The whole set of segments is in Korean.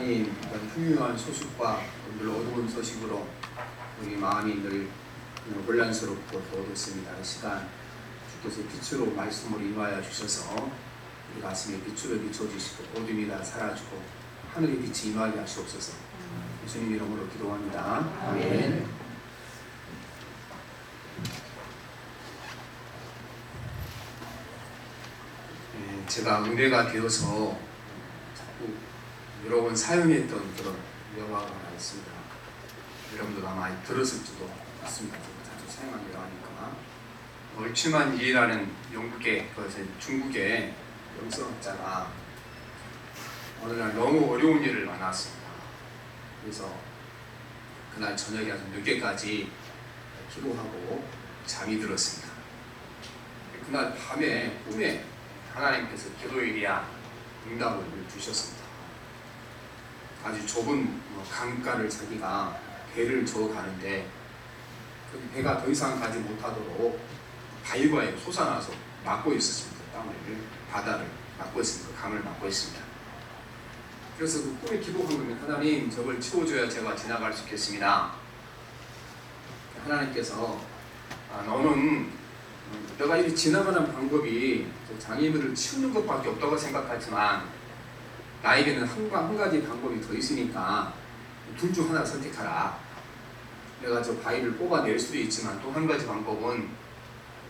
하나님, 흉흉한 소식과 늘 어두운 소식으로 우리 마음이 늘 혼란스럽고 어둡습니다. 이 시간 주께서 빛으로 말씀으로 임하여 주셔서 우리 가슴에 빛으로 비춰주시고 어둠이 다 사라지고 하늘의 빛이 임하게 하시옵소서. 예수님 이름으로 기도합니다. 아멘. 제가 은혜가 되어서 자꾸 여러 번 사용했던 그런 영화가 있습니다. 여러분도 아마 들었을지도 있습니다. 자주 사용한 영화니까. 얼츠만 이라는 영국의 중국의 영성학자가 어느 날 너무 어려운 일을 만났습니다. 그래서 그날 저녁에 아주 늦게까지 기도하고 잠이 들었습니다. 그날 밤에 꿈에 하나님께서 기도일이야 응답을 주셨습니다. 아주 좁은 강가를 자기가 배를 저어 가는데 그 배가 더 이상 가지 못하도록 바위가 솟아나서 막고 있었습니다. 바다를 막고 있습니다. 강을 막고 있습니다. 그래서 그 꿈에 기도한 겁니다. 하나님, 저걸 치워줘야 제가 지나갈 수 있겠습니다. 하나님께서 너는 내가 이렇게 지나가는 방법이 장애물을 치우는 것밖에 없다고 생각하지만 나에게는 한 가지 방법이 더 있으니까 둘 중 하나 선택하라. 내가 저 바위를 뽑아낼 수도 있지만 또 한 가지 방법은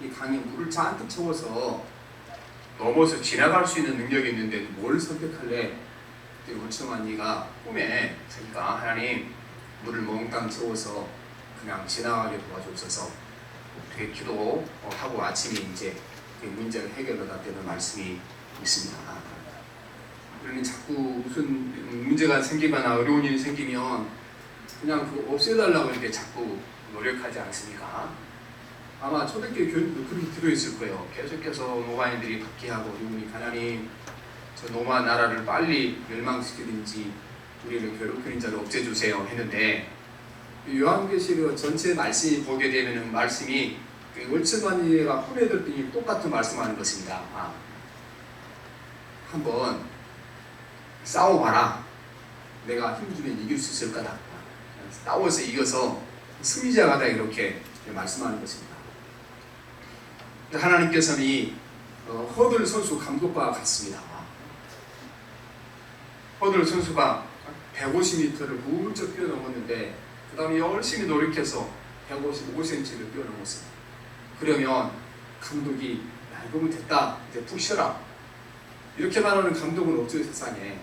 이 강에 물을 잔뜩 채워서 넘어서 지나갈 수 있는 능력이 있는데 뭘 선택할래? 얼청한 이가 꿈에 자기가 하나님 물을 몽땅 채워서 그냥 지나가게 도와주옵소서 되게 기도하고 아침에 이제 그 문제를 해결하다 되는 말씀이 있습니다. 그러니 자꾸 무슨 문제가 생기거나 어려운 일이 생기면 그냥 그거 없애달라고 이렇게 자꾸 노력하지 않습니까? 아마 초대교회 교인들도 그렇게 들어있을 거예요. 계속해서 노마인들이 박해하고 어려우니까 하나님 저 노마 나라를 빨리 멸망시키든지 우리를 괴롭히는 자를 없애주세요 했는데 요한계시록 전체 말씀이 보게 되면 말씀이 월츠만이가 꿈에 들더니 똑같은 말씀하는 것입니다. 한번 싸워봐라. 내가 힘주면 이길 수 있을 거다. 싸워서 이겨서 승리자가 다 이렇게 말씀하는 것입니다. 하나님께서는 이 허들 선수 감독과 같습니다. 허들 선수가 150m를 훌쩍 뛰어넘었는데 그 다음에 열심히 노력해서 155cm를 뛰어넘었습니다. 그러면 감독이 야 이거면 됐다. 이제 푹 쉬어라. 이렇게 말하는 감독은 없어요 세상에.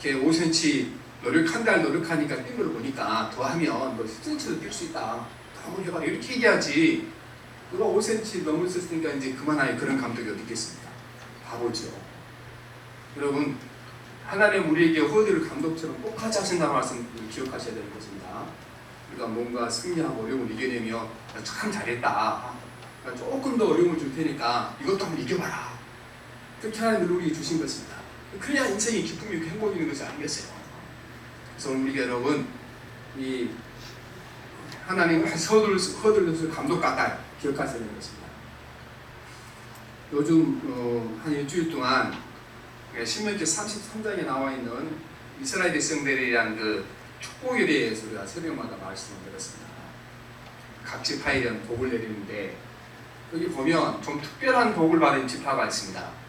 이렇게 5cm 한 달 노력하니까 뛴 걸 보니까 더 하면 너 10cm도 뛸 수 있다. 더 한번 해봐. 이렇게 얘기하지. 너가 5cm 넘었으니까 이제 그만하여 그런 감독이 어디 있겠습니까? 바보죠. 여러분 하나님 우리에게 허들을 감독처럼 꼭 하지 하신다는 말씀 기억하셔야 되는 것입니다. 우리가 뭔가 승리하고 어려움을 이겨내면 참 잘했다. 조금 더 어려움을 줄 테니까 이것도 한번 이겨봐라. 그렇게 하나님 우리에게 주신 것입니다. 그래야 인생이 기쁨이 있고 행복이 있는 것이 아니겠어요. 그래서 우리가 여러분 이 하나님 허들 감독 같다 기억하셔야 되는 것입니다. 요즘 한 일주일 동안 신명기 33장에 나와 있는 이스라엘 백성들이란 그 축복에 대해서 우리가 새벽마다 말씀을 드렸습니다. 각지 파이련 복을 내리는데 여기 보면 좀 특별한 복을 받은 지파가 있습니다.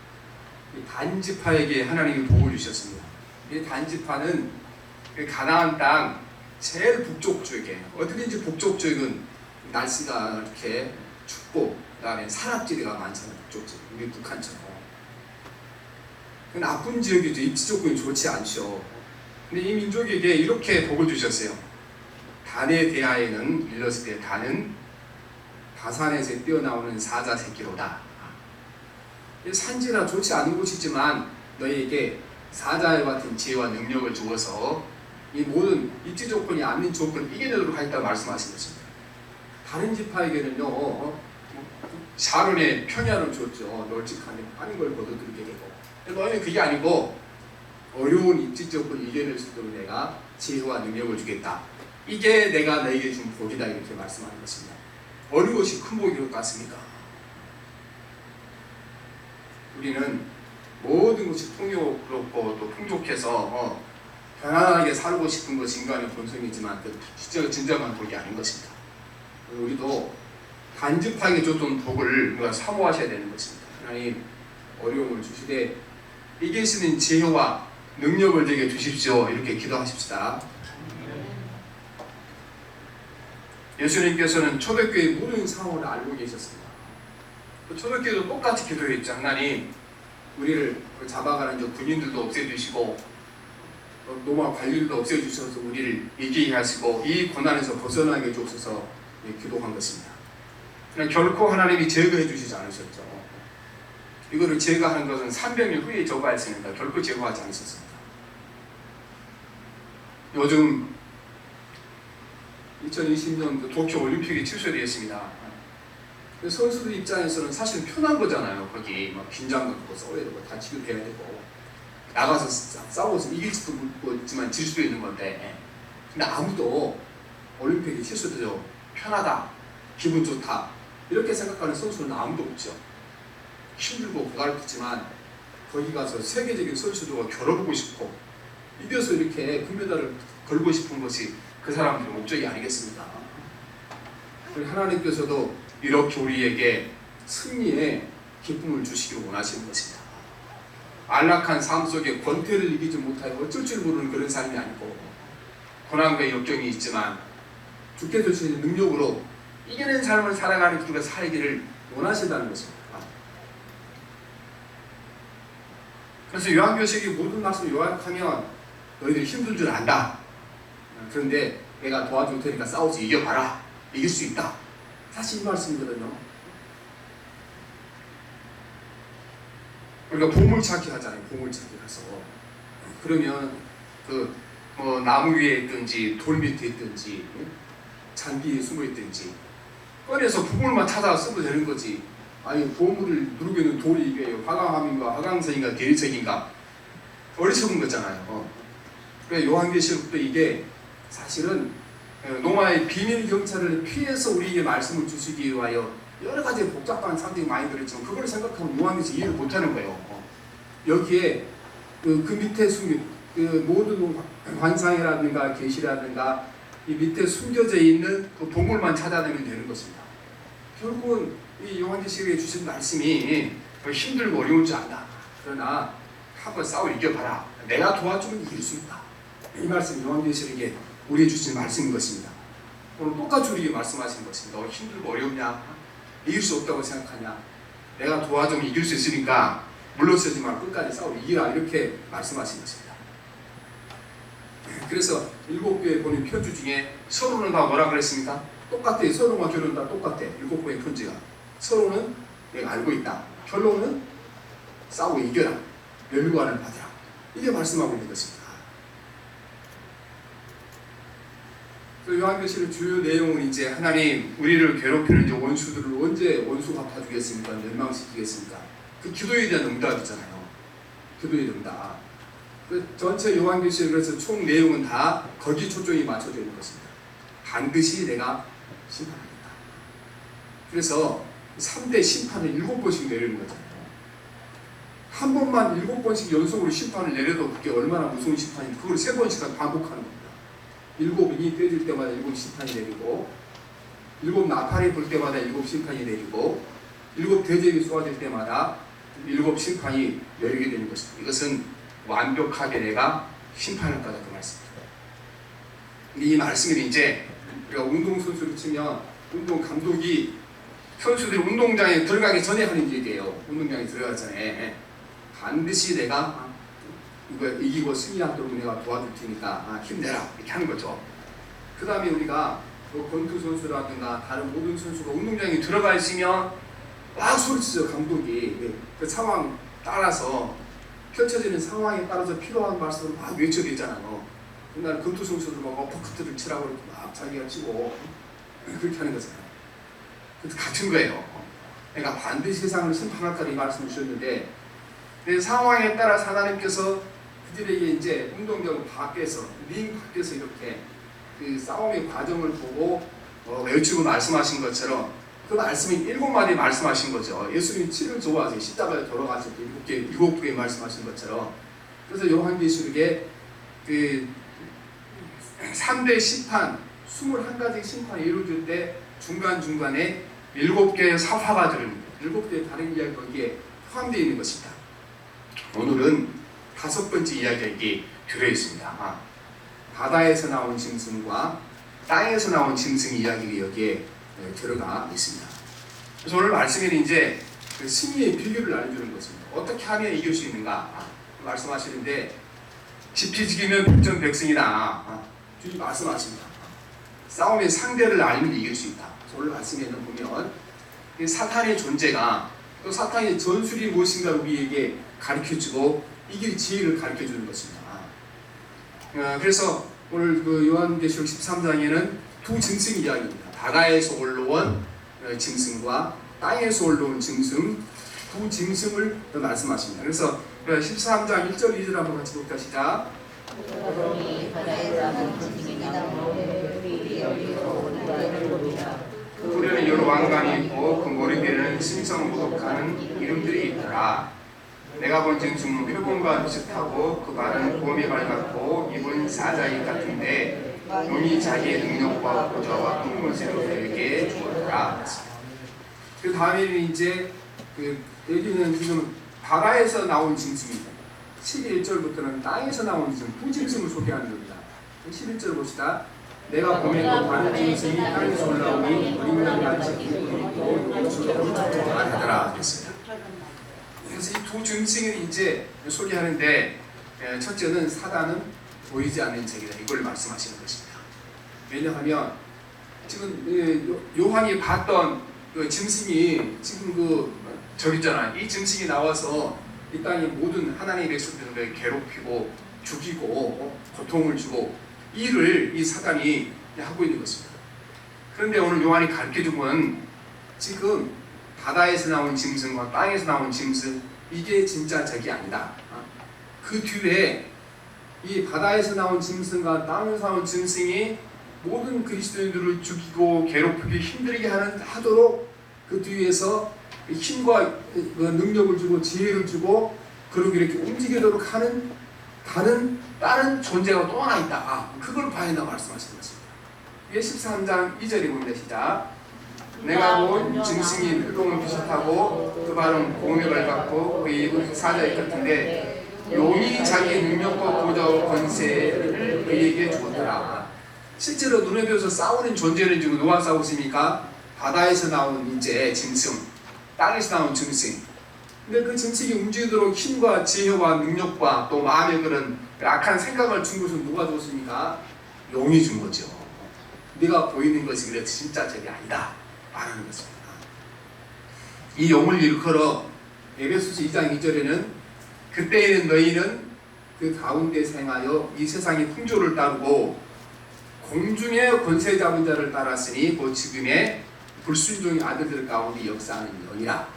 이 단지파에게 하나님이 복을 주셨습니다. 이 단지파는 가나안 땅 제일 북쪽 쪽에 어디든지 북쪽 쪽은 날씨가 이렇게 춥고 그다음에 산악지대가 많잖아요. 북쪽 쪽 우리 북한처럼. 나쁜 지역이죠. 입지 조건이 좋지 않죠. 근데 이 민족에게 이렇게 복을 주셨어요. 단에 대하여는 일렀을 때 단은 바산에서 뛰어나오는 사자 새끼로다. 산지나 좋지 않은 곳이지만 너희에게 사자와 같은 지혜와 능력을 주어서 이 모든 입지 조건이 않는 조건을 이겨내도록 하겠다고 말씀하신 것입니다. 다른 지파에게는요 샤론의 평야를 줬죠. 널찍하게 많은 걸 거둬들게 되고 너희는 그게 아니고 어려운 입지 조건을 이겨낼 수 있도록 내가 지혜와 능력을 주겠다. 이게 내가 너에게 준 복이다 이렇게 말씀하는 것입니다. 어느 것이 큰 복일 것 같습니까? 우리는 모든 것이 풍요롭고 또 풍족해서 편하게 살고 싶은 것이 인간의 본성이지만 그 진정한 복이 아닌 것입니다. 우리도 간접하게 줬던 복을 우리가 사모하셔야 되는 것입니다. 하나님 어려움을 주시되 이길 수 있는 지혜와 능력을 되게 주십시오. 이렇게 기도하십시다. 예수님께서는 초대교회의 모든 상황을 알고 계셨습니다. 초대교회도 똑같이 기도했죠. 하나님 우리를 잡아가는 군인들도 없애주시고 노마 관리들도 없애주셔서 우리를 이기게 하시고 이 고난에서 벗어나게 해주셔서 기도한 것입니다. 결코 하나님이 제거해 주시지 않으셨죠. 이거를 제거하는 것은 300년 후에 제거했으니까 결코 제거하지 않으셨습니다. 요즘 2020년 도쿄 올림픽이 취소되었습니다. 선수들 입장에서는 사실 편한 거잖아요. 거기 막 긴장도 되고 싸워야 되고 다치도 돼야 되고 나가서 싸워서 이길 수도 있지만 질 수도 있는 건데, 근데 아무도 올림픽이 취소되죠. 편하다, 기분 좋다 이렇게 생각하는 선수는 아무도 없죠. 힘들고 고달프지만 거기 가서 세계적인 선수들과 겨뤄보고 싶고 이겨서 이렇게 금메달을 걸고 싶은 것이 그 사람들의 목적이 아니겠습니까? 하나님께서도 이렇게 우리에게 승리의 기쁨을 주시기를 원하시는 것입니다. 안락한 삶 속에 권태를 이기지 못하여 어쩔 줄 모르는 그런 삶이 아니고 고난과 역경이 있지만 주께서 주시는 능력으로 이기는 삶을 살아가는 우리가 살기를 원하신다는 것입니다. 그래서 요한계시록이 모든 말씀을 요약하면 너희들이 힘든 줄 안다. 그런데 내가 도와줄 테니까 싸워서 이겨봐라. 이길 수 있다. 사실 이 말씀이거든요. 우리가 보물찾기 하잖아요. 보물찾기 가서 그러면 나무 위에 있든지 돌 밑에 있든지 잔디에 숨어 있든지 꺼내서 보물만 찾아 쓰면 되는 거지. 아니 보물을 누르고 있는 돌이 이게 화강암인가 화강석인가 대리석인가 어리석은 거잖아요. 그래서 요한계시록도 이게 사실은 노마의 비밀 경찰을 피해서 우리에게 말씀을 주시기 위하여 여러 가지 복잡한 상징이 많이 들었지만 그걸 생각하면 요한계시록 이해를 못하는 거예요. 여기에 그 밑에 숨긴 모든 환상이라든가 계시라든가 이 밑에 숨겨져 있는 그 보물만 찾아내면 되는 것입니다. 결국은 이 요한계시록에 주신 말씀이 힘들고 어려운 줄 안다. 그러나 한번 싸워 이겨봐라. 내가 도와주면 이길 수 있다. 이 말씀이 요한계시록에 우리에게 주신 말씀인 것입니다. 오늘 똑같이 우리에게 말씀하신 것입니다. 너 힘들고 어렵냐? 이길 수 없다고 생각하냐? 내가 도와주면 이길 수 있으니까 물러서지 말고 끝까지 싸워 이기라. 이렇게 말씀하신 것입니다. 그래서 7교회 보낸 편지 중에 서로는 다 뭐라 그랬습니까? 똑같아. 서로와 결론은 다 똑같아. 7교회 편지가. 서로는 내가 알고 있다. 결론은 싸워 이겨라. 멸관을 받으라. 이게 말씀하고 있는 것입니다. 요한계시록 주요 내용은 이제 하나님 우리를 괴롭히는 이제 원수들을 언제 원수 갚아주겠습니까? 멸망시키겠습니까? 그 기도에 대한 응답이잖아요. 기도의 응답. 그 전체 요한계시록에서 총 내용은 다 거기 초점이 맞춰져 있는 것입니다. 반드시 내가 심판하겠다. 그래서 3대 심판을 7번씩 내리는 거잖아요. 한 번만 7번씩 연속으로 심판을 내려도 그게 얼마나 무서운 심판인지 그걸 3번씩 반복하는 겁니다. 7인이 떼질 때마다 7 심판이 내리고 7 나팔이 불 때마다 7 심판이 내리고 7 대접이 쏘아질 때마다 7 심판이 내리게 되는 것입니다. 이것은 완벽하게 내가 심판할 거다 그 말씀입니다. 이 말씀이 이제 우리가 운동선수를 치면 운동 감독이 선수들이 운동장에 들어가기 전에 하는 얘기예요. 운동장에 들어가기 전에 반드시 내가 이거 이기고 승리하도록 내가 도와줄 테니까 힘내라 이렇게 하는 거죠. 그 다음에 우리가 권투 선수라든가 다른 모든 선수가 운동장에 들어가 있으면 막 소리치죠. 감독이 그 상황 따라서 펼쳐지는 상황에 따라서 필요한 말씀을 막 외쳐야 되잖아요. 그날 권투 선수들 막 어퍼커트를 치라고 이렇게 막 자기가 치고 그렇게 하는 거잖아요. 같은 거예요. 그러니까 반드시 세상을 심판할까를 이 말씀을 주셨는데 그 상황에 따라 하나님께서 그들에게 이제 운동장 밖에서 링 밖에서 이렇게 그 싸움의 과정을 보고 외치고 말씀하신 것처럼 그 말씀이 7마디 말씀하신 거죠. 예수님이 치를 좋아하세요. 십자가에 돌아가실 때 7개 말씀하신 것처럼. 그래서 요한계시록에 그 3대 심판, 21가지 심판이 이루어질 때 중간중간에 7개의 사화가 들어옵니다. 7개의 다른 이야기가 거기에 포함되어 있는 것입니다. 오늘은 5번째 이야기가 여기 들어있습니다. 바다에서 나온 짐승과 땅에서 나온 짐승 이야기가 여기에 들어가 있습니다. 그래서 오늘 말씀에는 이제 그 승리의 비결을 알려주는 것입니다. 어떻게 하면 이길 수 있는가 말씀하시는데, 지피지기면 백전백승이다 주님 말씀하십니다. 싸움의 상대를 알면 이길 수 있다. 오늘 말씀에는 보면 사탄의 존재가, 또 사탄의 전술이 무엇인가 우리에게 가르쳐주고 이길 지혜를 가르쳐주는 것입니다. 그래서 오늘 그 요한계시록 13장에는 두 짐승 이야기입니다. 바다에서 올라온 짐승과 땅에서 올라온 짐승, 두 짐승을 말씀하십니다. 그래서 13장 1절 2절 한번 같이 볼까. 시작. 푸르는 여러 왕관이 있고 그 머리에는 신성모독하는 이름들이 있더라. 내가 본 짐승은 표범과 비슷하고 그 발은 곰이 밝았고 입은 사자의 같은데 눈이 자기의 능력과 보좌와 큰 권세로 그에게 주었더라. 그 다음에는 이제 여기는 지금 바다에서 나온 짐승입니다. 11절부터는 땅에서 나온 짐승, 두 짐승을 소개하는 겁니다. 11절 봅시다. 내가 보면 또 다른 짐승이 땅에서 올라오니 어린양 같이 있고 요것으로 말하더라 했습니다. 그래서 이 두 짐승을 이제 소개하는데, 첫째는 사단은 보이지 않는 적이다, 이걸 말씀하시는 것입니다. 왜냐하면 지금 요한이 봤던 그 짐승이 지금 저기 있잖아요. 이 짐승이 나와서 이 땅의 모든 하나님의 백성들을 괴롭히고 죽이고 고통을 주고 이 일을 이 사단이 하고 있는 것입니다. 그런데 오늘 요한이 가르쳐준 건 지금 바다에서 나온 짐승과 땅에서 나온 짐승, 이게 진짜 적이 아니다. 그 뒤에 이 바다에서 나온 짐승과 땅에서 나온 짐승이 모든 그리스도인들을 죽이고 괴롭히기 힘들게 하도록 그 뒤에서 힘과 능력을 주고 지혜를 주고 그러고 이렇게 움직이도록 하는 다른 존재가 또 하나 있다. 그걸 봐야 한다고 말씀하시는 것입니다. 13장 2절에 보면 시작. 내가 본 짐승이 흑동은 비슷하고 그 발은 곰이 밝았고 그 입은 사자의 같은데 용이 자기의 능력과 보좌와 권세를 그에게 주었더라. 실제로 눈에 비어서 싸우는 존재는 지금 누가 싸우고 있습니까? 바다에서 나온 이제 짐승, 땅에서 나온 짐승. 근데 그 짐승이 움직이도록 힘과 지혜와 능력과 또 마음의 그런 악한 생각을 준 것은 누가 줬습니까? 용이 준 거죠. 네가 보이는 것이 그래 진짜 적이 아니다 말하는 것입니다. 이 용을 일컬어 에베소서 2장 2절에는 그때에는 너희는 그 가운데서 행하여 이 세상의 풍조를 따르고 공중의 권세 잡은 자를 따랐으니 곧 지금의 불순종의 아들들 가운데 역사하는 영이라.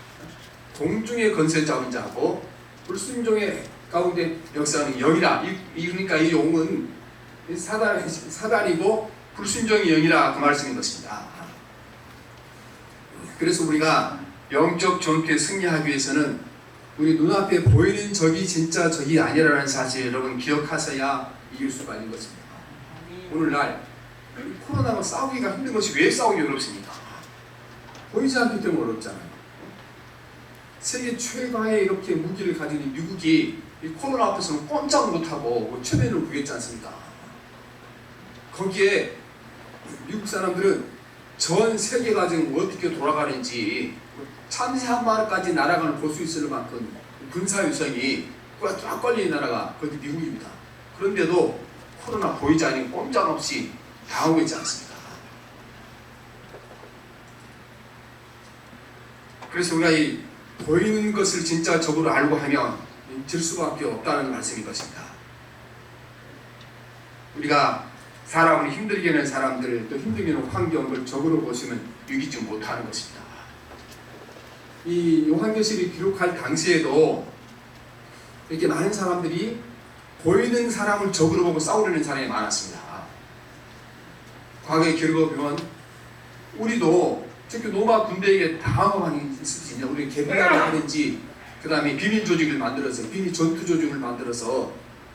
공중의 권세 잡은 자하고 불순종의 가운데 역사하는 영이라. 그러니까 이 용은 사단이고 불순종의 영이라 그 말씀인 것입니다. 그래서 우리가 영적 전투에 승리하기 위해서는 우리 눈앞에 보이는 적이 진짜 적이 아니라는 사실 여러분 기억하셔야 이길 수가 있는 것입니다. 오늘날 코로나와 싸우기가 힘든 것이 왜 싸우기 어렵습니까? 보이지 않기 때문에 어렵잖아요. 세계 최강의 이렇게 무기를 가진 미국이 이 코로나 앞에서는 꼼짝 못하고 최면을 구했지 않습니까? 거기에 미국 사람들은 전 세계가 지금 어떻게 돌아가는지 참새 한 마리까지 날아가는 볼 수 있을 만큼 군사 유성이 쫙 걸린 나라가 거기 미국입니다. 그런데도 코로나 보이지 않는 꼼짝없이 당하고 있지 않습니까? 그래서 우리가 이 보이는 것을 진짜 적으로 알고 하면 질 수밖에 없다는 말씀인 것입니다. 우리가 사람을 힘들게 하는 사람들을 또 힘들게 하는 환경을 적으로 보시면 이기지 못하는 것입니다. 이 요한계시를 기록할 당시에도 이렇게 많은 사람들이 보이는 사람을 적으로 보고 싸우려는 사람이 많았습니다. 과거의 기록을 보면 우리도 특히 로마 군대에게 당황한 있을 수 있냐. 우리 개별화를 하는지 그 다음에 비밀 조직을 만들어서 비밀 전투 조직을 만들어서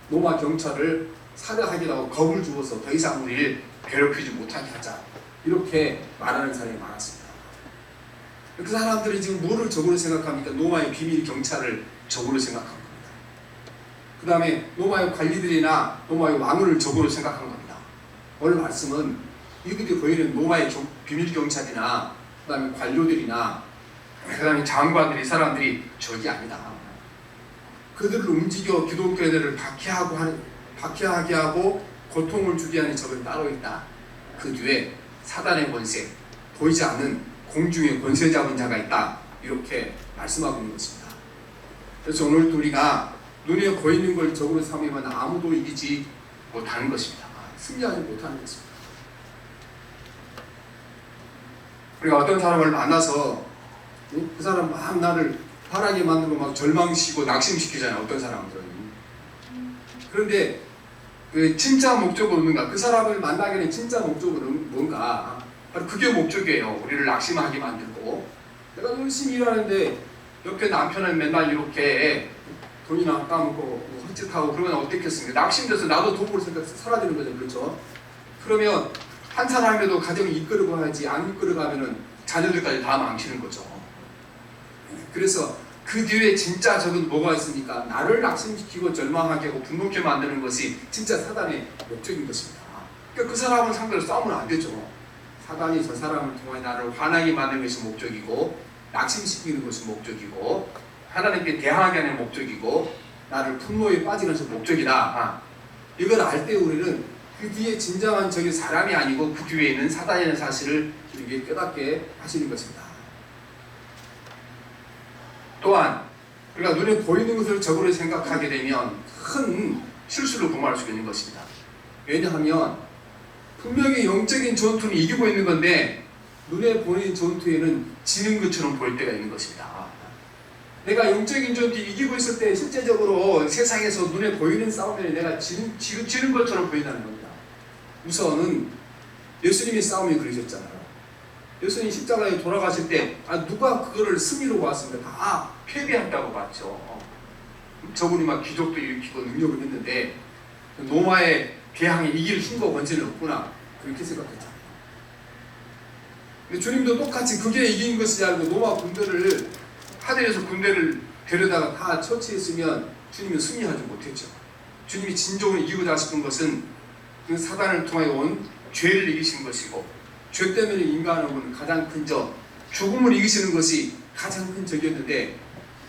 로마 경찰을 사려하기도 하고 겁을 주어서 더 이상 우리를 괴롭히지 못하게 하자, 이렇게 말하는 사람이 많았습니다. 그 사람들이 지금 뭐를 적으로 생각합니까? 로마의 비밀 경찰을 적으로 생각한 겁니다. 그 다음에 로마의 관리들이나 로마의 왕을 적으로 생각한 겁니다. 오늘 말씀은 이들이 보이는 로마의 비밀 경찰이나 그 다음에 관료들이나 그 다음에 장관들이, 사람들이 적이 아니다. 그들을 움직여 기독교인들을 박해하게 하고 고통을 주게 하는 적은 따로 있다. 그 뒤에 사단의 권세, 보이지 않는 공중의 권세 잡은 자가 있다, 이렇게 말씀하고 있는 것입니다. 그래서 오늘 우리가 눈에 보이는 걸 적으로 삼으면 아무도 이기지 못하는 것입니다. 승리하지 못하는 것입니다. 우리가 어떤 사람을 만나서 그 사람 막 나를 바라게 만들고 막 절망시키고 낙심시키잖아요, 어떤 사람들은. 그런데 그 진짜 목적은 뭔가, 그 사람을 만나게 된 진짜 목적은 뭔가, 바로 그게 목적이에요. 우리를 낙심하게 만들고, 내가 열심히 일하는데 옆에 남편은 맨날 이렇게 돈이나 까먹고 헛짓하고 그러면 어떻겠습니까? 낙심돼서 나도 도움을 생각해서 사라지는 거죠. 그렇죠? 그러면 한 사람이라도 가정을 이끌어가야지, 안 이끌어가면은 자녀들까지 다 망치는 거죠. 그래서 그 뒤에 진짜 적은 뭐가 있습니까? 나를 낙심시키고 절망하게 하고 분노케 만드는 것이 진짜 사단의 목적인 것입니다. 그러니까 그 사람은 상대로 싸우면 안 되죠. 사단이 저 사람을 통해 나를 화나게 만드는 것이 목적이고, 낙심시키는 것이 목적이고, 하나님께 대항하게 하는 목적이고, 나를 분노에 빠지는 것이 목적이다. 이걸 알 때 우리는 그 뒤에 진정한 적이 사람이 아니고 그 뒤에 있는 사단이라는 사실을 우리에게 깨닫게 하시는 것입니다. 또한 우리가 눈에 보이는 것을 적으로 생각하게 되면 큰 실수를 범할 수 있는 것입니다. 왜냐하면 분명히 영적인 전투는 이기고 있는 건데 눈에 보이는 전투에는 지는 것처럼 보일 때가 있는 것입니다. 내가 영적인 전투 이기고 있을 때 실제적으로 세상에서 눈에 보이는 싸움에 내가 지는 것처럼 보인다는 겁니다. 우선은 예수님이 싸움에 그러셨잖아요. 예수님이 십자가에 돌아가실 때 누가 그거를 승리로 봤습니까? 다 패배한다고 봤죠. 저분이 막 기적도 일으키고 능력을 했는데 로마의 대항에 이길 힘과 권세는 없구나, 그렇게 생각했잖아요. 근데 주님도 똑같이 그게 이긴 것이지 알고 로마 군대를, 하늘에서 군대를 데려다가 다 처치했으면 주님은 승리하지 못했죠. 주님이 진정으로 이기고자 하시는 것은 그 사단을 통해 온 죄를 이기신 것이고, 죄 때문에 인간은 가장 큰 적, 죽음을 이기시는 것이 가장 큰 적이었는데,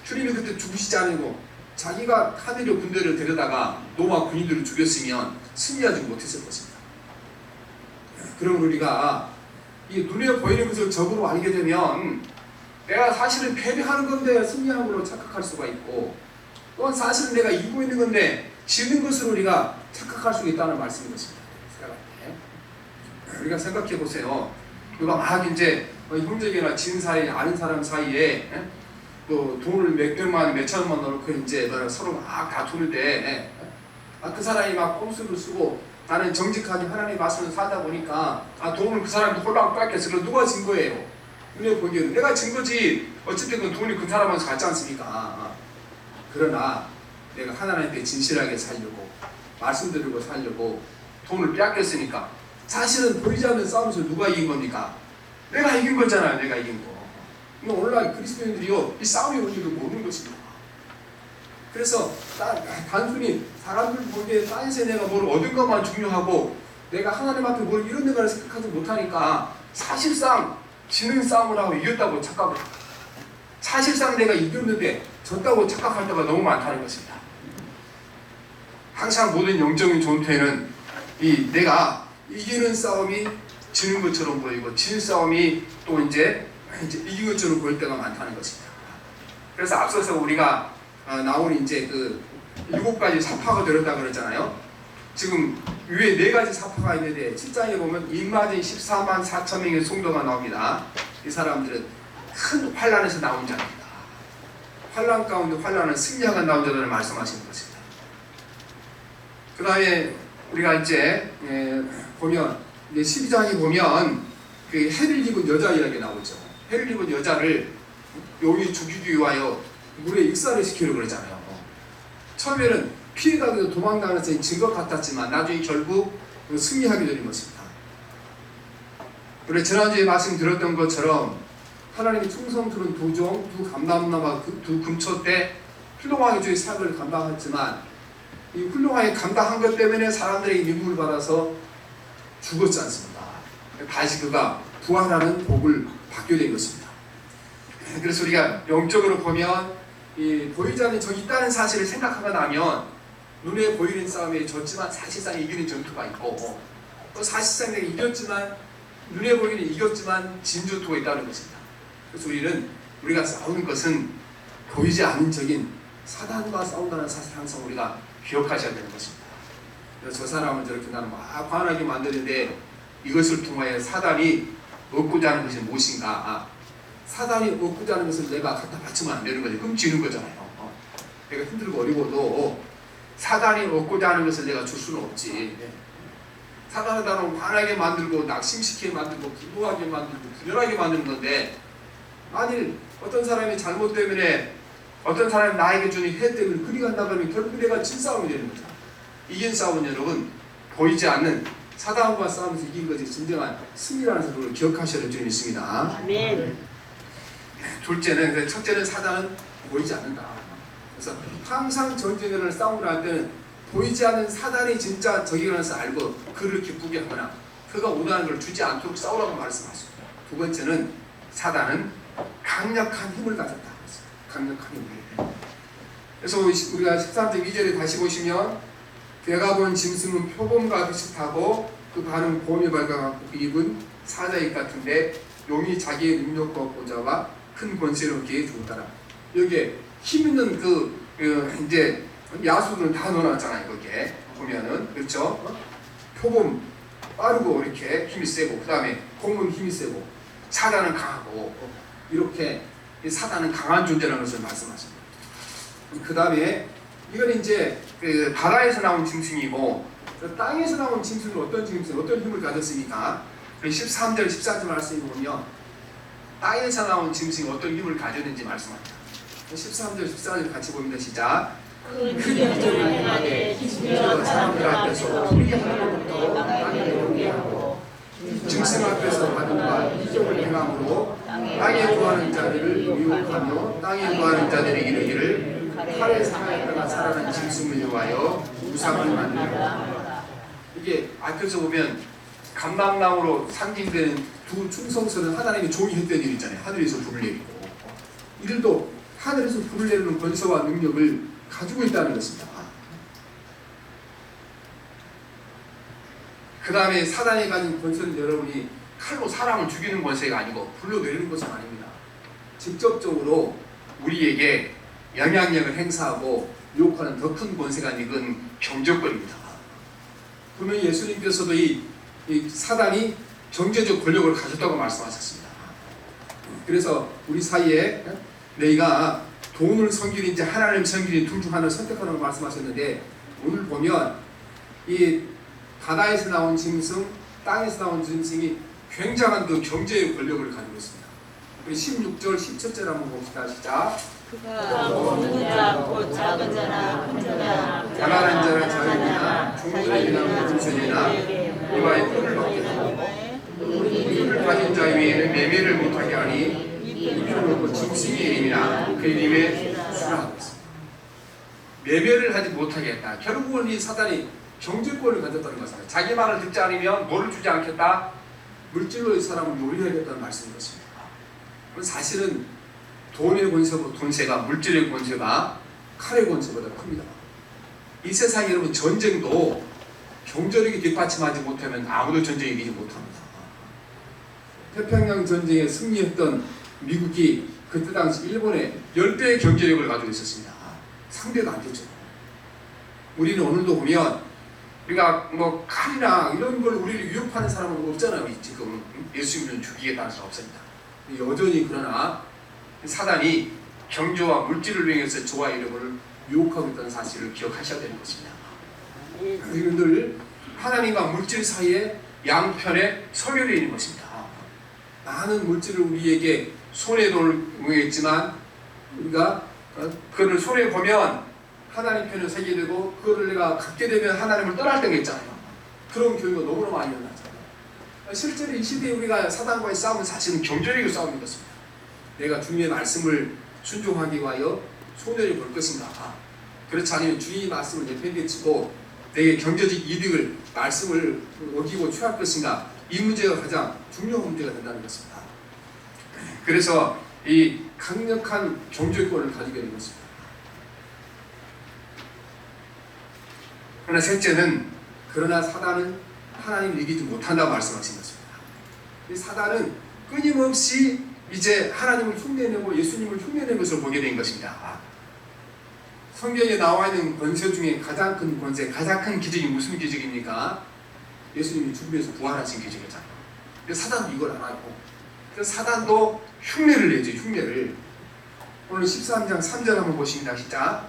주님이 그때 죽으시지 않고 자기가 하늘의 군대를 데려다가 로마 군인들을 죽였으면 승리하지 못했을 것입니다. 그럼 우리가 이 눈에 보이는 것을 적으로 알게 되면 내가 사실은 패배하는 건데 승리하는 걸로 착각할 수가 있고, 또한 사실은 내가 이기고 있는 건데 지는 것으로 우리가 착각할 수 있다는 말씀인 것입니다. 우리가 생각해 보세요. 누가 막 이제 형제나 진 사이, 아는 사람 사이에 또 돈을 몇백만, 몇천만 넣고 이제 서로 막 다투는데, 그 사람이 막 꼼수를 쓰고 나는 정직하게 하나님의 말씀을 사다 보니까 돈을 그 사람이 홀랑 뺏겼어. 그럼 누가 진 거예요? 눈에 보기에는 내가 진 거지. 어쨌든 그 돈이 그 사람한테 갔지 않습니까? 그러나 내가 하나님께 진실하게 살려고, 말씀드리고 살려고 돈을 뺏겼으니까 사실은 보이지 않는 싸움에서 누가 이긴 겁니까? 내가 이긴 거잖아요. 내가 이긴 거. 오늘날 그리스도인들이요, 이 싸움의 원리를 모르는 것입니다. 그래서 단순히 사람들 보기에 딴새 내가 뭘 얻은 것만 중요하고 내가 하나님 앞에 뭘 이룬 거를 생각하지 못하니까 사실상 지는 싸움을 하고 이겼다고 착각을 합니다. 사실상 내가 이겼는데 졌다고 착각할 때가 너무 많다는 것입니다. 항상 모든 영적인 전투에는 내가 이기는 싸움이 지는 것처럼 보이고 지는 싸움이 또 이제 이긴 것처럼 보일 때가 많다는 것입니다. 그래서 앞서서 우리가 나온 이제 그 7가지 사파가 들었다 그랬잖아요. 지금 위에 4가지 사파가 있는데 7장에 보면 인마진 14만 4천 명의 성도가 나옵니다. 이 사람들은 큰 환란에서 나온 자입니다. 환란 가운데 환란을 승리하고 나온 자들을 말씀하시는 것입니다. 그 다음에 우리가 이제 보면 이제 12장에 보면 그 해를 입은 여자 이야기 나오죠. 해를 입은 여자를 용이 죽이기 위하여 물에 익사를 시키려고 그러잖아요. 처음에는 피해가기도 도망가는 증거 같았지만 나중에 결국 승리하게 되는 것입니다. 우리 지난주에 말씀드렸던 것처럼 하나님이 충성 들은 두 종, 두 감람나와 두 금초 때 훌륭하게 주의 사역을 감당했지만 이 훌륭하게 감당한 것 때문에 사람들에게 미움을 받아서 죽었지 않습니까? 다시 그가 부활하는 복을 받게 된 것입니다. 그래서 우리가 영적으로 보면 이 보이지 않는 적이 있다는 사실을 생각하고 나면 눈에 보이는 싸움에 졌지만 사실상 이기는 전투가 있고 또 사실상 내가 이겼지만 눈에 보이는 이겼지만 진 전투가 있다는 것입니다. 그래서 우리가 싸우는 것은 보이지 않는 적인 사단과 싸운다는 사실 항상 우리가 기억하셔야 되는 것입니다. 저 사람을 저렇게 나는 막 화나게 만드는데 이것을 통하여 사단이 얻고자 하는 것이 무엇인가? 사단이 얻고자 하는 것을 내가 갖다 바치면 안 되는 거죠. 그럼 지는 거잖아요. 내가 힘들고 어려워도 사단이 얻고자 하는 것을 내가 줄 수는 없지. 사단은 나를 화나게 만들고 낙심시키게 만들고 기부하게 만들고 분열하게 만드는 건데 만일 어떤 사람이 잘못 때문에 어떤 사람이 나에게 주는 해 때문에 그리 간다 그러면 결국 내가 진 싸움이 되는 거죠. 이긴 싸움은 여러분 보이지 않는 사단과 싸우면서 이긴 것이 진정한 승리라는 것을 기억하셔야 될 줄 믿습니다. 아멘. 둘째는 첫째는 사단은 보이지 않는다. 그래서 항상 전쟁을 싸움을 할 때는 보이지 않는 사단이 진짜 적이라는 것을 알고 그를 기쁘게 하거나 그가 원하는 걸 주지 않도록 싸우라고 말씀하십니다. 두 번째는 사단은 강력한 힘을 가졌다. 강력한 힘을. 그래서 우리가 13절 2절에 다시 보시면 배가 본 짐승은 표범과 비슷하고 그 발은 곰이 발과 입은 사자입 같은데 용이 자기의 능력과 보좌와 큰 권세로 그에게 주었더라. 여기에 힘 있는 이제 야수들은 다 넣어놨잖아요. 거기에 보면은 그렇죠? 표범 빠르고 이렇게 힘이 세고 그 다음에 곰은 힘이 세고 사자는 강하고 이렇게 사단은 강한 존재라는 것을 말씀하십니다. 그 다음에 이건 이제 바다에서 나온 짐승이고 땅에서 나온 짐승은 어떤 짐승, 어떤 힘을 가졌습니까? 13절, 14절 말씀을 보면 땅에서 나온 짐승이 어떤 힘을 가졌는지 말씀합니다. 13절, 14절 같이 봅니다. 시작. 큰 기적을 행하되 심지어 사람들 앞에서 소리게 하는 것도 땅에 오게 하고 짐승 앞에서 받은 바 기적을 행함으로 땅에 구하는 자들을 미혹하며 땅에 구하는 자들이 이르기를 칼에 상하였다가 살아난 짐승을 위하여 우상을 만들라. 이게 앞에서 보면 감람나무로 상징되는 두 충성스러운 하나님이 종이 했던 일 있잖아요. 하늘에서 불을 내리고 이들도 하늘에서 불을 내리는 권세와 능력을 가지고 있다는 것입니다. 그 다음에 사단이 가진 권세는 여러분이 칼로 사람을 죽이는 권세가 아니고 불로 내리는 것은 아닙니다. 직접적으로 우리에게 영향력을 행사하고 유혹하는 더 큰 권세가 이건 경제권입니다. 분명히 예수님께서도 이 사단이 경제적 권력을 가졌다고 말씀하셨습니다. 그래서 우리 사이에 너희가 돈을 섬기는지 하나님 섬기는지 둘 중 하나를 선택하라고 말씀하셨는데 오늘 보면 이 바다에서 나온 짐승, 땅에서 나온 짐승이 굉장한 그 경제의 권력을 가지고 있습니다. 우리 16절, 17절 한번 봅시다. 시작. 그가 먹는 자, 곧 작은 자나 큰 자나 가난한 자나 자유이나 종들이나 군수이나 이와의 뿔을 먹게 하고 뿔을 가진 자 위에는 매매를 못하게 하니 이 표로 짐승의 이름이나 그 이름에 수라하고 있습니다. 매매를 하지 못하게 했다. 결국은 이 사단이 경제권을 가졌다는 것입니다. 자기 말을 듣지 않으면 뭐를 주지 않겠다? 물질로 이 사람을 요리하겠다는 말씀인 것입니다. 사실은 돈의 권세가 물질의 권세가 칼의 권세보다 큽니다. 이 세상에 여러분 전쟁도 경제력이 뒷받침하지 못하면 아무도 전쟁에 이기지 못합니다. 태평양 전쟁에 승리했던 미국이 그때 당시 일본에 10배의 경제력을 가지고 있었습니다. 상대가 안 됐죠. 우리는 오늘도 보면 우리가 뭐 칼이나 이런 걸 우리를 위협하는 사람은 없잖아요. 지금 예수 믿는 주기에 따라서 없습니다. 여전히 그러나 사단이 경제와 물질을 이용해서 저와 여러분을 유혹하고 있다는 사실을 기억하셔야 되는 것입니다. 우리는 늘 하나님과 물질 사이에 양편에 서열이 있는 것입니다. 많은 물질을 우리에게 손해를 보겠지만 우리가 그를 손해 보면 하나님 편을 서게 되고 그거를 내가 갖게 되면 하나님을 떠날 때가 있잖아요. 그런 경우가 너무나 많이 일어나잖아요. 실제로 이 시대에 우리가 사단과의 싸움은 사실은 경제력의 싸움인 것입니다. 내가 주님의 말씀을 순종하기 위하여 손해를 볼 것인가, 그렇지 않으면 주님의 말씀을 내팽개치고 내게 경제적 이득을 말씀을 어기고 취할 것인가, 이 문제가 가장 중요한 문제가 된다는 것입니다. 그래서 이 강력한 경제권을 가지게 된 것입니다. 그러나 셋째는, 그러나 사단은 하나님을 이기지 못한다고 말씀하신 것입니다. 이 사단은 끊임없이 이제 하나님을 흉내내고 예수님을 흉내내는 것을 보게 된 것입니다. 성경에 나와 있는 권세 중에 가장 큰 권세, 가장 큰 기적이 무슨 기적입니까? 예수님이 죽음에서 부활하신 기적이잖아요. 사단도 이걸 알고, 그래서 사단도 흉내를 내죠. 흉내를. 오늘 13장 3절 한번 보십니다. 시작.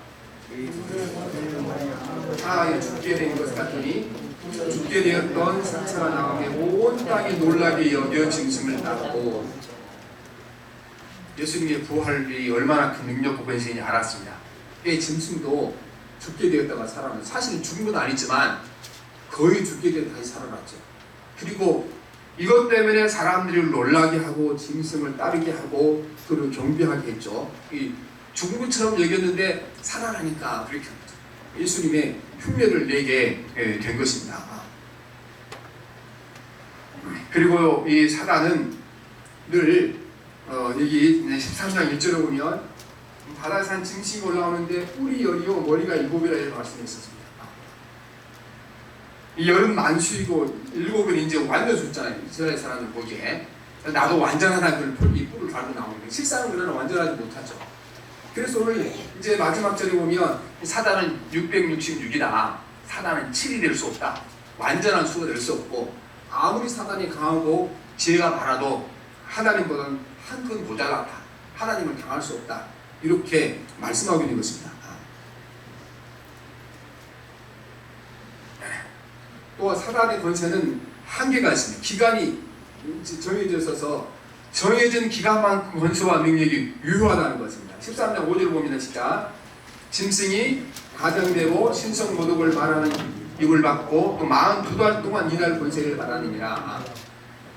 죽게 된 것 같으니 죽게 되었던 상처가 나가게 온 땅이 놀라게 여겨 짐승을 따르고. 예수님의 부활이 얼마나 큰 능력과 권세인지 알았습니다. 이 짐승도 죽게 되었다가 살아났어요. 사실 죽은 건 아니지만 거의 죽게 되어 다시 살아났죠. 그리고 이것 때문에 사람들을 놀라게 하고 짐승을 따르게 하고 그를 경배하게 했죠. 이 죽은 것처럼 여겼는데 살아나니까 그렇게 합니다. 예수님의 흉내를 내게 된 것입니다. 그리고 이 사단은 늘 여기 13장 1절에 보면 바다에 산 짐승이 올라오는데 뿔이 열이요 머리가 일곱이라 이렇게 말씀했었습니다. 이 열은 만수이고 일곱은 이제 완전 숫자예요. 이스라엘 사람들 보기에. 나도 완전하다 이 뿔을 달고 나오는데 실상은 그러나 완전하지 못하죠. 그래서 오늘 이제 마지막 절에 보면 사단은 666이다. 사단은 7이 될 수 없다. 완전한 수가 될 수 없고, 아무리 사단이 강하고 지혜가 많아도 하나님보다는 한 끈 모자랐다. 하나님을 당할 수 없다. 이렇게 말씀하고 있는 것입니다. 또 사단의 권세는 한계가 있습니다. 기간이 정해져 있어서 정해진 기간만큼 권세와 능력이 유효하다는 것입니다. 13장 5절을 보면 진짜 짐승이 가정되고 신성모독을 말하는 입을 받고 또 42달 동안 일할 권세를 받았느니라.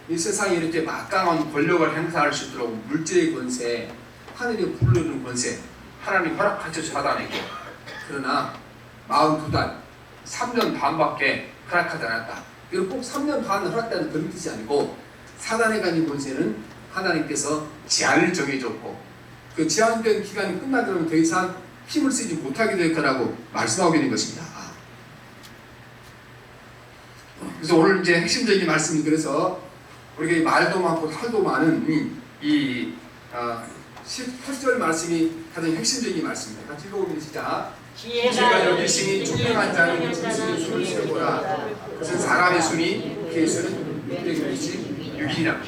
이 세상에 이렇게 막강한 권력을 행사할 수 있도록 물질의 권세, 하늘이 부르는 권세, 하나님 허락하셔 사단에게. 그러나 42달, 3년 반밖에 허락하지 않았다. 이건 꼭 3년 반 허락다는 그런 뜻이 아니고, 사단에 가진 권세는 하나님께서 제한을 정해줬고, 그 제한된 기간이 끝나면 더 이상 힘을 쓰지 못하게 될 거라고 말씀하고 있는 것입니다. 그래서 오늘 이제 핵심적인 말씀이, 그래서 우리가 말도 많고 탈도 많은 이 18절 말씀이 가장 핵심적인 말씀입니다. 같이 읽어보면 시작. 지혜가 여기 있으니 총명한 자는 짐승의 수를 세보라. 그것은 사람의 수니 그의 수는 666이라.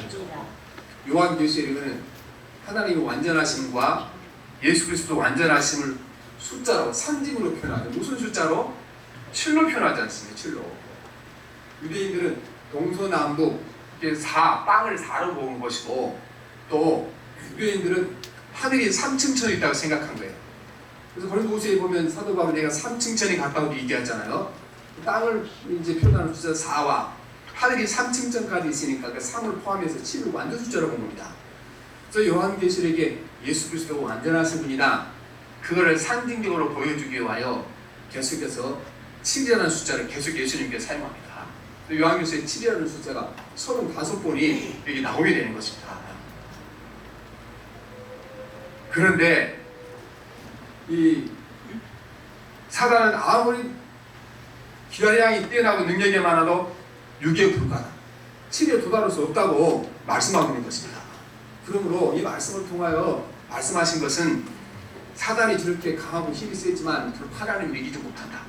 요한계시록에는 하나님의 완전하심과 예수 그리스도 완전하심을 숫자로, 상징으로 표현하죠. 무슨 숫자로? 7로 표현하지 않습니다. 7로. 유대인들은 동서남북 빵을 4로 모은 것이고, 또 유대인들은 하늘이 3층천이 있다고 생각한 거예요. 그래서 고린도후서에 보면 사도 바울이 내가 3층천이 갔다고 얘기하잖아요. 땅을 이제 표현하는 숫자 4와 하늘이 3층천까지 있으니까 그 3을 포함해서 7을 완전 숫자로 본 겁니다. 그래서 요한계시록에 예수 그리스도가 완전하신 분이다, 그거를 상징적으로 보여주기 위하여 계속해서 7이라는 숫자를 계속 예수님께 사용합니다. 요한계시록에 7이라는 숫자가 35번이 여기 나오게 되는 것입니다. 그런데 이 사단은 아무리 기량이 뛰어나고 능력이 많아도 6에 불과하다, 7에 도달할 수 없다고 말씀하고 있는 것입니다. 그러므로 이 말씀을 통하여 말씀하신 것은 사단이 저렇게 강하고 힘이 세지만 하나님을 이기지 못한다.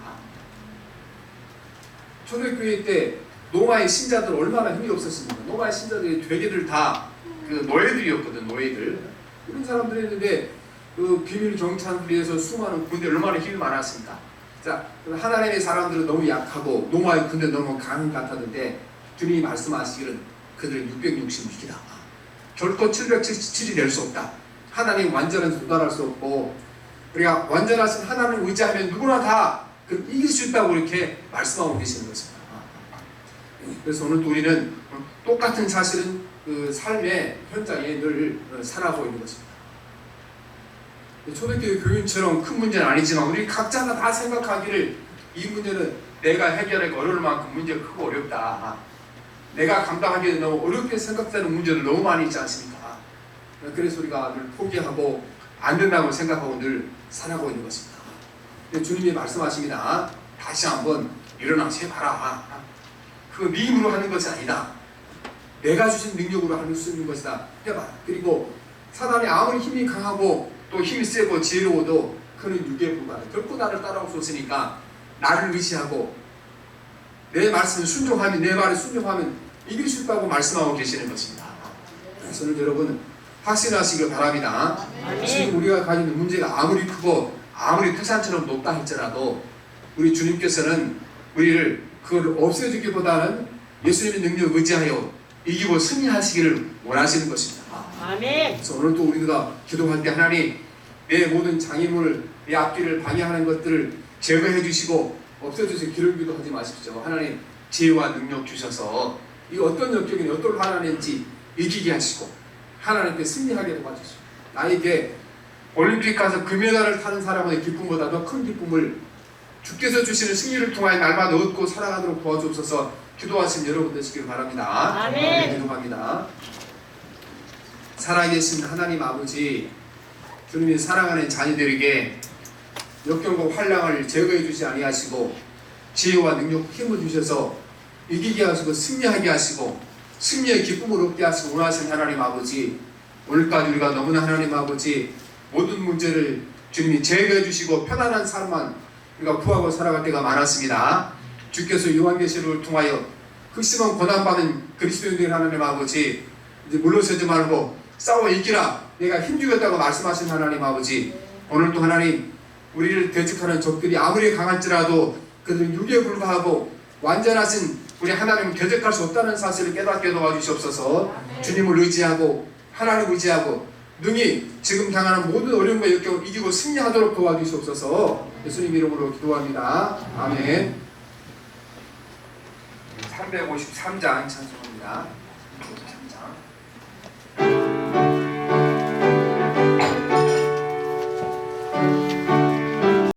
초대교회 때 노마의 신자들 얼마나 힘이 없었습니까? 노마의 신자들이 되게들 다 그 노예들이었거든. 노예들. 이런 사람들이 있는데 그 비밀 정찰을 위해서 수많은 군대 얼마나 힘이 많았습니까? 자, 하나님의 사람들은 너무 약하고 노마의 군대 너무 강한 것 같았는데 주님이 말씀하시기를 그들은 666이다. 결코 777이 될 수 없다. 하나님 완전한 도달할 수 없고 우리가 완전하신 하나님을 의지하면 누구나 다 이길 수 있다고 이렇게 말씀하고 계시는 것입니다. 그래서 오늘도 우리는 똑같은 사실은 그 삶의 현장에 늘 살아가고 있는 것입니다. 초대교회 교인처럼 큰 문제는 아니지만 우리 각자가 다 생각하기를 이 문제는 내가 해결하기 어려울 만큼 문제가 크고 어렵다. 내가 감당하기에 너무 어렵게 생각되는 문제를 너무 많이 있지 않습니까? 그래서 우리가 늘 포기하고 안 된다고 생각하고 늘 살아가고 있는 것입니다. 주님이 말씀하십니다. 다시 한번 일어나서 해봐라. 그거 네 힘으로 하는 것이 아니다. 내가 주신 능력으로 할 수 있는 것이다. 해봐. 그리고 사단이 아무리 힘이 강하고 또 힘이 세고 지혜로워도 그는 육에 불과해. 결코 나를 따라올 수 없으니까 나를 의지하고 내 말씀을 순종하면, 내 말에 순종하면 이길 수 있다고 말씀하고 계시는 것입니다. 그래서 오늘 여러분 확신하시길 바랍니다. 지금 우리가 가지고 있는 문제가 아무리 크고 아무리 태산처럼 높다 할지라도 우리 주님께서는 우리를 그걸 없애주기보다는 예수님의 능력을 의지하여 이기고 승리하시기를 원하시는 것입니다. 아멘. 그래서 오늘도 우리가 기도할 때 하나님 내 모든 장애물을, 내 앞길을 방해하는 것들을 제거해 주시고 없애주시고 기름기도 하지 마십시오. 하나님 지혜와 능력 주셔서 이 어떤 역경이 어떤 하나님인지 이기게 하시고 하나님께 승리하게 도와주시고 나에게 올림픽 가서 금메달을 타는 사람의 기쁨보다 더 큰 기쁨을 주께서 주시는 승리를 통하여 날마다 얻고 살아가도록 도와주옵소서. 기도하신 여러분 되시길 바랍니다. 아멘. 기도합니다. 살아계신 하나님 아버지, 주님이 사랑하는 자녀들에게 역경과 환난을 제거해 주지 아니하시고 지혜와 능력, 힘을 주셔서 이기게 하시고 승리하게 하시고 승리의 기쁨을 얻게 하시고 원하신 하나님 아버지, 오늘까지 우리가 너무나 하나님 아버지 모든 문제를 주님이 제거해 주시고 편안한 삶만 우리가 구하고 살아갈 때가 많았습니다. 주께서 요한계시록을 통하여 극심한 고난받은 그리스도인들 하나님 아버지, 이제 물러서지 말고 싸워 이기라, 내가 힘주겠다고 말씀하신 하나님 아버지, 오늘도 하나님 우리를 대적하는 적들이 아무리 강할지라도 그들은 육에 불과하고 완전하신 우리 하나님을 대적할 수 없다는 사실을 깨닫게 도와주시옵소서. 주님을 의지하고 하나님을 의지하고 능히 지금 당하는 모든 어려움과 역경을 이기고 승리하도록 도와주시옵소서. 예수님 이름으로 기도합니다. 아멘. 353장 찬송합니다. 353장.